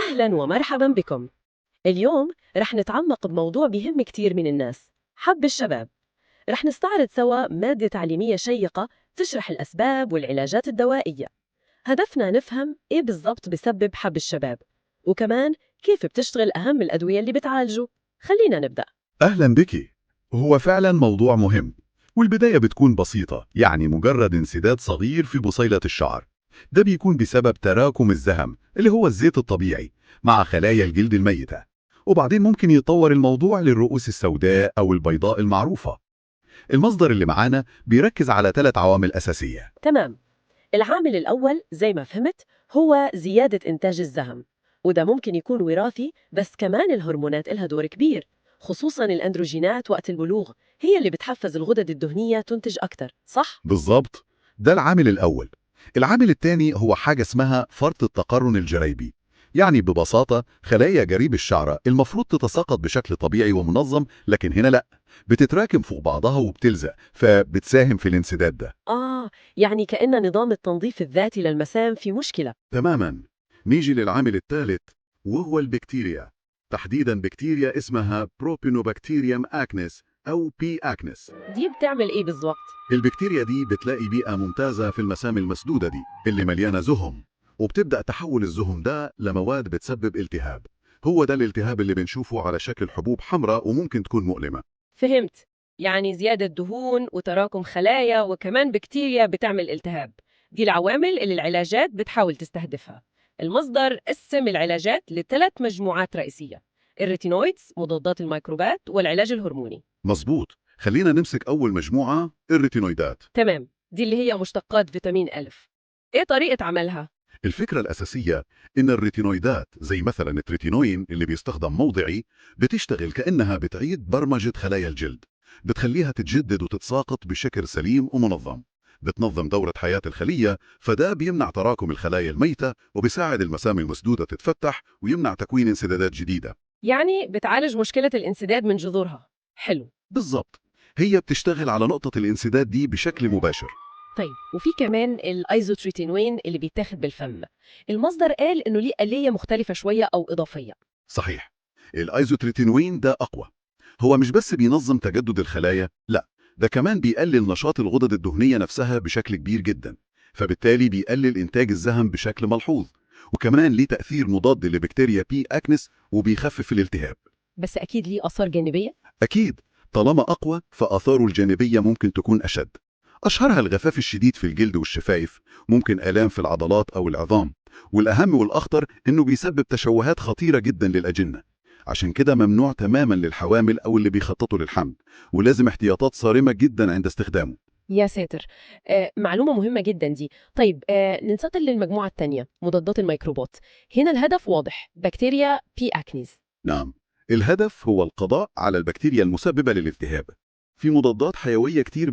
أهلا ومرحبا بكم. اليوم رح نتعمق بموضوع بيهم كتير من الناس، حب الشباب. رح نستعرض سوا مادة تعليمية شيقة تشرح الأسباب والعلاجات الدوائية. هدفنا نفهم إيه بالضبط بسبب حب الشباب، وكمان كيف بتشتغل أهم الأدوية اللي بتعالجه. خلينا نبدأ. أهلا بك. هو فعلا موضوع مهم، والبداية بتكون بسيطة، يعني مجرد انسداد صغير في بصيلة الشعر. ده بيكون بسبب تراكم الزهم اللي هو الزيت الطبيعي مع خلايا الجلد الميتة، وبعدين ممكن يتطور الموضوع للرؤوس السوداء أو البيضاء المعروفة. المصدر اللي معانا بيركز على 3 عوامل أساسية. تمام. العامل الأول زي ما فهمت هو زيادة إنتاج الزهم، وده ممكن يكون وراثي، بس كمان الهرمونات إلها دور كبير، خصوصاً الأندروجينات وقت البلوغ هي اللي بتحفز الغدد الدهنية تنتج أكتر، صح؟ بالظبط، ده العامل الأول. العامل الثاني هو حاجة اسمها فرط التقرن الجريبي، يعني ببساطة خلايا جريب الشعرة المفروض تتساقط بشكل طبيعي ومنظم، لكن هنا لأ، بتتراكم فوق بعضها وبتلزق، فبتساهم في الانسداد ده. يعني كأن نظام التنظيف الذاتي للمسام في مشكلة. تماما. نيجي للعامل الثالث، وهو البكتيريا، تحديدا بكتيريا اسمها بروبينوبكتيريوم اكنس أو بي اكنس. دي بتعمل إيه بالضبط؟ البكتيريا دي بتلاقي بيئة ممتازة في المسام المسدودة دي اللي مليانة زهم، وبتبدأ تحول الزهم ده لمواد بتسبب التهاب. هو ده الالتهاب اللي بنشوفه على شكل حبوب حمراء وممكن تكون مؤلمة. فهمت. يعني زيادة دهون وتراكم خلايا وكمان بكتيريا بتعمل التهاب، دي العوامل اللي العلاجات بتحاول تستهدفها. المصدر قسم العلاجات لثلاث مجموعات رئيسية: الريتينويدز، مضادات الميكروبات، والعلاج الهرموني. مظبوط. خلينا نمسك أول مجموعة، الريتينويدات. تمام، دي اللي هي مشتقات فيتامين ألف. إيه طريقة عملها؟ الفكرة الأساسية إن الريتينويدات زي مثلا التريتينوين اللي بيستخدم موضعي بتشتغل كأنها بتعيد برمجة خلايا الجلد، بتخليها تتجدد وتتساقط بشكل سليم ومنظم، بتنظم دورة حياة الخلية، فده بيمنع تراكم الخلايا الميتة وبيساعد المسام المسدودة تتفتح ويمنع تكوين انسدادات جديدة. يعني بتعالج مشكلة الانسداد من جذورها. حلو. بالضبط، هي بتشتغل على نقطة الانسداد دي بشكل مباشر. طيب، وفي كمان الايزوتريتينوين اللي بيتاخد بالفم. المصدر قال انه ليه آلية مختلفة شوية او اضافية. صحيح، الايزوتريتينوين ده أقوى. هو مش بس بينظم تجدد الخلايا، لا، ده كمان بيقلل نشاط الغدد الدهنية نفسها بشكل كبير جدا، فبالتالي بيقلل إنتاج الزهم بشكل ملحوظ، وكمان ليه تأثير مضاد لبكتيريا بي أكنس وبيخفف الالتهاب. بس اكيد ليه آثار جانبية. أكيد، طالما أقوى فآثاره الجانبية ممكن تكون أشد. أشهرها الغثاف الشديد في الجلد والشفايف، ممكن آلام في العضلات أو العظام، والأهم والأخطر إنه بيسبب تشوهات خطيرة جدا للأجنة. عشان كده ممنوع تماما للحوامل أو اللي بيخططوا للحمل، ولازم احتياطات صارمة جدا عند استخدامه. يا ساتر. معلومة مهمة جدا دي. طيب، ننتقل للمجموعة الثانية، مضادات الميكروبات. هنا الهدف واضح، بكتيريا بي أكنيز. نعم، الهدف هو القضاء على البكتيريا المسببة للالتهاب. في مضادات حيوية كتير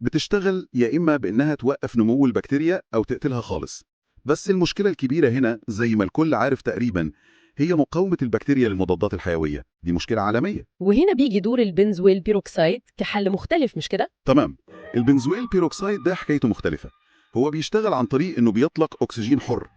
بتشتغل يا إما بإنها توقف نمو البكتيريا أو تقتلها خالص. بس المشكلة الكبيرة هنا زي ما الكل عارف تقريبا، هي مقاومة البكتيريا للمضادات الحيوية، دي مشكلة عالمية. وهنا بيجي دور البنزويل بيروكسيد كحل مختلف، مش كده؟ تمام. البنزويل بيروكسيد ده حكايته مختلفة. هو بيشتغل عن طريق إنه بيطلق أكسجين حر.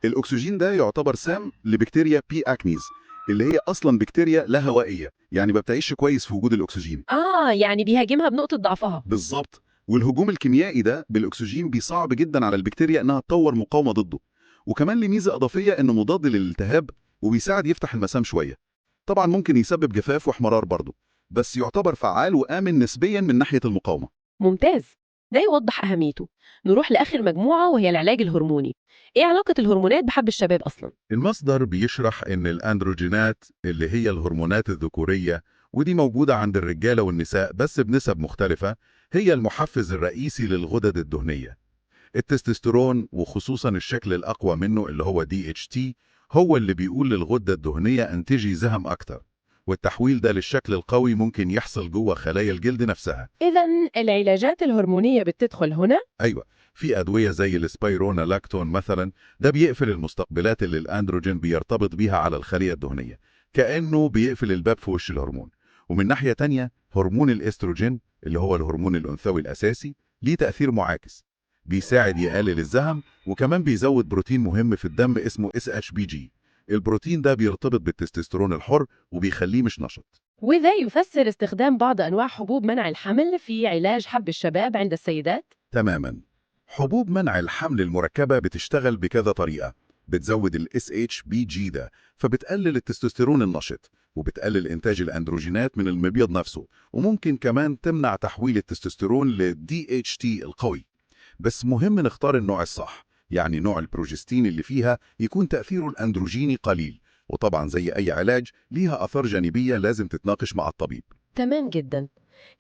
الأكسجين ده يعتبر سام لبكتيريا بي أكنيز، اللي هي أصلا بكتيريا لا هوائية، يعني ما بتعيش كويس في وجود الأكسجين. يعني بيهاجمها بنقطة ضعفها. بالظبط، والهجوم الكيميائي ده بالأكسجين بيصعب جدا على البكتيريا إنها تطور مقاومة ضده. وكمان ليه ميزة إضافية إنه مضاد للالتهاب وبيساعد يفتح المسام شوية. طبعا ممكن يسبب جفاف واحمرار برضه، بس يعتبر فعال وآمن نسبيا من ناحية المقاومة. ممتاز. ده يوضح أهميته. نروح لآخر مجموعة وهي العلاج الهرموني. إيه علاقة الهرمونات بحب الشباب أصلا؟ المصدر بيشرح إن الأندروجينات اللي هي الهرمونات الذكورية، ودي موجودة عند الرجالة والنساء بس بنسب مختلفة، هي المحفز الرئيسي للغدد الدهنية. التستوستيرون وخصوصا الشكل الأقوى منه اللي هو DHT هو اللي بيقول للغدة الدهنية أنتجي زهم أكتر، والتحويل ده للشكل القوي ممكن يحصل جوه خلايا الجلد نفسها. إذا العلاجات الهرمونية بتدخل هنا؟ أيوة، في أدوية زي السبايرونالاكتون مثلا، ده بيقفل المستقبلات اللي الأندروجين بيرتبط بيها على الخلية الدهنية، كأنه بيقفل الباب في وش الهرمون. ومن ناحية تانية هرمون الإستروجين اللي هو الهرمون الأنثوي الأساسي ليه تأثير معاكس، بيساعد يقلل الزهم، وكمان بيزود بروتين مهم في الدم اسمه SHBG، البروتين ده بيرتبط بالتستوستيرون الحر وبيخليه مش نشط. وذا يفسر استخدام بعض أنواع حبوب منع الحمل في علاج حب الشباب عند السيدات؟ تماما. حبوب منع الحمل المركبة بتشتغل بكذا طريقة. بتزود ال SHBG ده، فبتقلل التستوستيرون النشط، وبتقلل إنتاج الأندروجينات من المبيض نفسه، وممكن كمان تمنع تحويل التستوستيرون ل DHT القوي. بس مهم نختار النوع الصح، يعني نوع البروجستين اللي فيها يكون تأثيره الأندروجيني قليل. وطبعا زي أي علاج ليها آثار جانبية لازم تتناقش مع الطبيب. تمام جدا.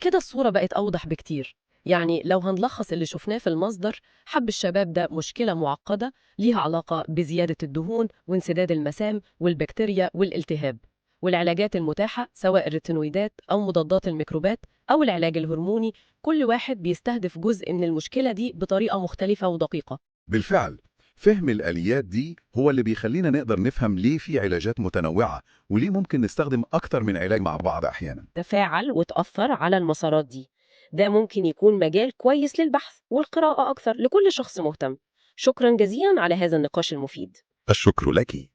كده الصورة بقت أوضح بكتير. يعني لو هنلخص اللي شفناه في المصدر، حب الشباب ده مشكلة معقدة ليها علاقة بزيادة الدهون وانسداد المسام والبكتيريا والالتهاب، والعلاجات المتاحة سواء الريتينويدات أو مضادات الميكروبات أو العلاج الهرموني، كل واحد بيستهدف جزء من المشكلة دي بطريقة مختلفة ودقيقة. بالفعل، فهم الآليات دي هو اللي بيخلينا نقدر نفهم ليه في علاجات متنوعة، وليه ممكن نستخدم أكتر من علاج مع بعض أحيانا. تفاعل وتأثر على المسارات دي. ده ممكن يكون مجال كويس للبحث والقراءة أكثر لكل شخص مهتم. شكرا جزيلا على هذا النقاش المفيد. الشكر لك.